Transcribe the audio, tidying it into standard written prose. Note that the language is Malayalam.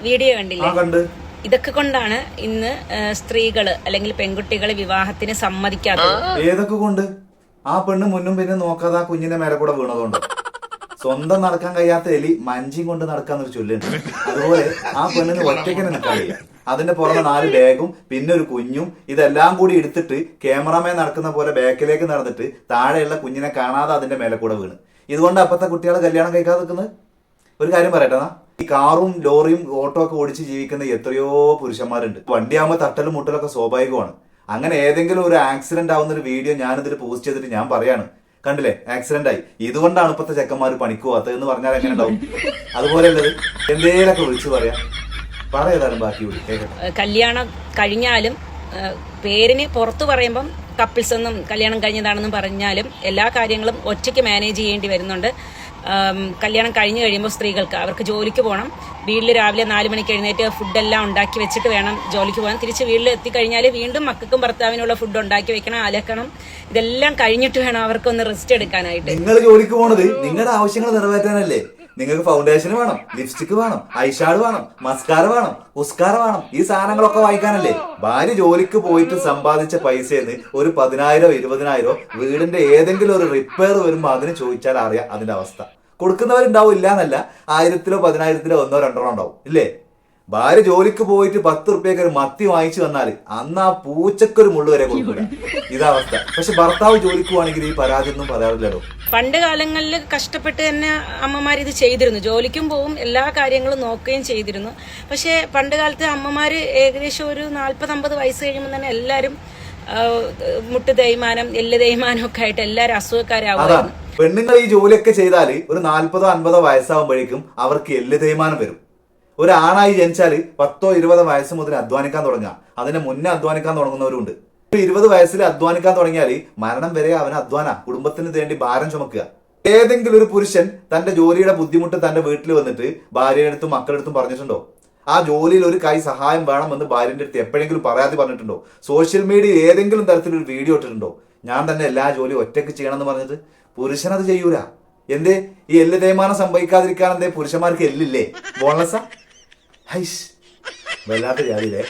വീഡിയോ കണ്ടില്ലേ? ഇതൊക്കെ കൊണ്ടാണ് ഇന്ന് സ്ത്രീകള് അല്ലെങ്കിൽ പെൺകുട്ടികള് വിവാഹത്തിന് സമ്മതിക്കാത്തത്. ഏതൊക്കെ കൊണ്ട്? ആ പെണ്ണ് മുന്നും പിന്നെ നോക്കാതെ ആ കുഞ്ഞിന്റെ മേലെ കൂടെ വീണതുകൊണ്ട്. സ്വന്തം നടക്കാൻ കഴിയാത്ത എലി മഞ്ചിയും കൊണ്ട് നടക്കാന്നൊരു ചൊല്ലുണ്ട്. അതുപോലെ ആ പെണ്ണിന് ഒറ്റയ്ക്ക് നിൽക്കാൻ കഴിയാം. അതിന്റെ പുറമെ 4 ബാഗും പിന്നെ ഒരു കുഞ്ഞും ഇതെല്ലാം കൂടി എടുത്തിട്ട് ക്യാമറാമാൻ നടക്കുന്ന പോലെ ബാക്കിലേക്ക് നടന്നിട്ട് താഴെയുള്ള കുഞ്ഞിനെ കാണാതെ അതിന്റെ മേലെ കൂടെ വീണ്. ഇതുകൊണ്ട് അപ്പത്തെ കുട്ടികളെ കല്യാണം കഴിക്കാതെ നിൽക്കുന്നത്. ഒരു കാര്യം പറയട്ടെ, ഈ കാറും ലോറിയും ഓട്ടോ ഒക്കെ ഓടിച്ച് ജീവിക്കുന്ന എത്രയോ പുരുഷന്മാരുണ്ട്. വണ്ടിയാകുമ്പോൾ തട്ടലും മുട്ടലൊക്കെ സ്വാഭാവികമാണ്. അങ്ങനെ ഏതെങ്കിലും ഒരു ആക്സിഡന്റ് ആവുന്ന ഒരു വീഡിയോ ഞാനിതിൽ പോസ്റ്റ് ചെയ്തിട്ട് ഞാൻ പറയാണ്, കണ്ടില്ലേ ആക്സിഡന്റ് ആയി, ഇതുകൊണ്ടാണ് ഇപ്പത്തെ ചെക്കന്മാർ പണിക്ക് പോകാത്തത് എന്ന് പറഞ്ഞാൽ എങ്ങനെ ഉണ്ടാവും? അതുപോലെ ഉള്ളത് എന്തേലൊക്കെ വിളിച്ചു പറയേതാലും ബാക്കി കല്യാണം കഴിഞ്ഞാലും പേരിന് പുറത്തു പറയുമ്പം കപ്പിൾസ് ഒന്നും കല്യാണം കഴിഞ്ഞതാണെന്നും പറഞ്ഞാലും എല്ലാ കാര്യങ്ങളും ഒറ്റയ്ക്ക് മാനേജ് ചെയ്യേണ്ടി വരുന്നുണ്ട്. കല്യാണം കഴിഞ്ഞ് കഴിയുമ്പോൾ സ്ത്രീകൾക്ക് അവർക്ക് ജോലിക്ക് പോകണം. വീട്ടിൽ രാവിലെ 4 മണിക്ക് എഴുന്നേറ്റ് ഫുഡെല്ലാം ഉണ്ടാക്കി വെച്ചിട്ട് വേണം ജോലിക്ക് പോകാൻ. തിരിച്ച് വീട്ടിൽ എത്തിക്കഴിഞ്ഞാൽ വീണ്ടും മക്കൾക്കും ഭർത്താവിനുള്ള ഫുഡ് ഉണ്ടാക്കി വെക്കണം, അലക്കണം. ഇതെല്ലാം കഴിഞ്ഞിട്ട് വേണം അവർക്കൊന്ന് റെസ്റ്റ് എടുക്കാനായിട്ട്. നിങ്ങൾ ജോലിക്ക് പോണത് നിങ്ങളുടെ ആവശ്യങ്ങൾ നിറവേറ്റാനല്ലേ? നിങ്ങൾക്ക് ഫൗണ്ടേഷൻ വേണം, ലിപ്സ്റ്റിക് വേണം, ഐഷാഡ് വേണം, മസ്കാര വേണം, ഉസ്കാര വേണം. ഈ സാധനങ്ങളൊക്കെ വാങ്ങിക്കാനല്ലേ? ഭാര്യ ജോലിക്ക് പോയിട്ട് സമ്പാദിച്ച പൈസന്ന് ഒരു 10,000 20,000 വീടിന്റെ ഏതെങ്കിലും ഒരു റിപ്പയർ വരുമ്പോ അതിന് ചോദിച്ചാൽ അറിയാം അതിന്റെ അവസ്ഥ. കൊടുക്കുന്നവരുണ്ടാവും, ഇല്ല എന്നല്ല. 1000-ലോ 10,000-ലോ 1-2 ഉണ്ടാവും, ഇല്ലേ? ഭാര്യ ജോലിക്ക് പോയിട്ട് 10 റുപ്യക്ക് ഒരു മത്തി വാങ്ങിച്ചു വന്നാല് അന്ന് ആ പൂച്ചക്കൊരു മുള്ളു വരെ കൊടുക്കില്ല. ഇതവസ്ഥ. പക്ഷെ ഭർത്താവ് ജോലിക്ക് പോവാണെങ്കിൽ ഈ പരാതി ഒന്നും പറയാറില്ലല്ലോ. പണ്ട് കാലങ്ങളിൽ കഷ്ടപ്പെട്ട് തന്നെ അമ്മമാർ ഇത് ചെയ്തിരുന്നു. ജോലിക്കും പോവും, എല്ലാ കാര്യങ്ങളും നോക്കുകയും ചെയ്തിരുന്നു. പക്ഷെ പണ്ട് കാലത്ത് അമ്മമാര് ഏകദേശം ഒരു 40-50 വയസ്സ് കഴിയുമ്പോൾ തന്നെ എല്ലാരും മുട്ട് തേയ്മാനം, എല്ല് തേയ്മാനം ഒക്കെ ആയിട്ട് എല്ലാരും അസുഖക്കാരാവുമായിരുന്നു. പെണ്ണുങ്ങൾ ഈ ജോലിയൊക്കെ ചെയ്താല് ഒരു 40-50 വയസ്സാകുമ്പോഴേക്കും അവർക്ക് എല്ല് തേയ്മാനം വരും. ഒരു ആണായി ജനിച്ചാല് 10-20 വയസ്സ് മുതൽ അധ്വാനിക്കാൻ തുടങ്ങുക. അതിന് മുന്നേ അധ്വാനിക്കാൻ തുടങ്ങുന്നവരുണ്ട്. 20 വയസ്സിൽ അധ്വാനിക്കാൻ തുടങ്ങിയാല് മരണം വരെ അവന് അധ്വാന, കുടുംബത്തിന് വേണ്ടി ഭാരം ചുമക്കുക. ഏതെങ്കിലും ഒരു പുരുഷൻ തന്റെ ജോലിയുടെ ബുദ്ധിമുട്ട് തന്റെ വീട്ടിൽ വന്നിട്ട് ഭാര്യയുടെ അടുത്തും മക്കളുടെ അടുത്തും പറഞ്ഞിട്ടുണ്ടോ? ആ ജോലിയിൽ ഒരു കൈ സഹായം വേണമെന്ന് ഭാര്യന്റെ അടുത്ത് എപ്പോഴെങ്കിലും പരാതി പറഞ്ഞിട്ടുണ്ടോ? സോഷ്യൽ മീഡിയയിൽ ഏതെങ്കിലും തരത്തിലൊരു വീഡിയോ ഇട്ടിട്ടുണ്ടോ? ഞാൻ തന്നെ എല്ലാ ജോലിയും ഒറ്റയ്ക്ക് ചെയ്യണമെന്ന് പറഞ്ഞിട്ട് പുരുഷനത് ചെയ്യൂല. എന്തേ? ഈ എല്ല് തേയ്മാനം സംഭവിക്കാതിരിക്കാൻ എന്തേ പുരുഷന്മാർക്ക് എല്ലില്ലേ? ബോണസാ? ഹൈഷ്, വല്ലാത്ത ജാതിയില്ലേ?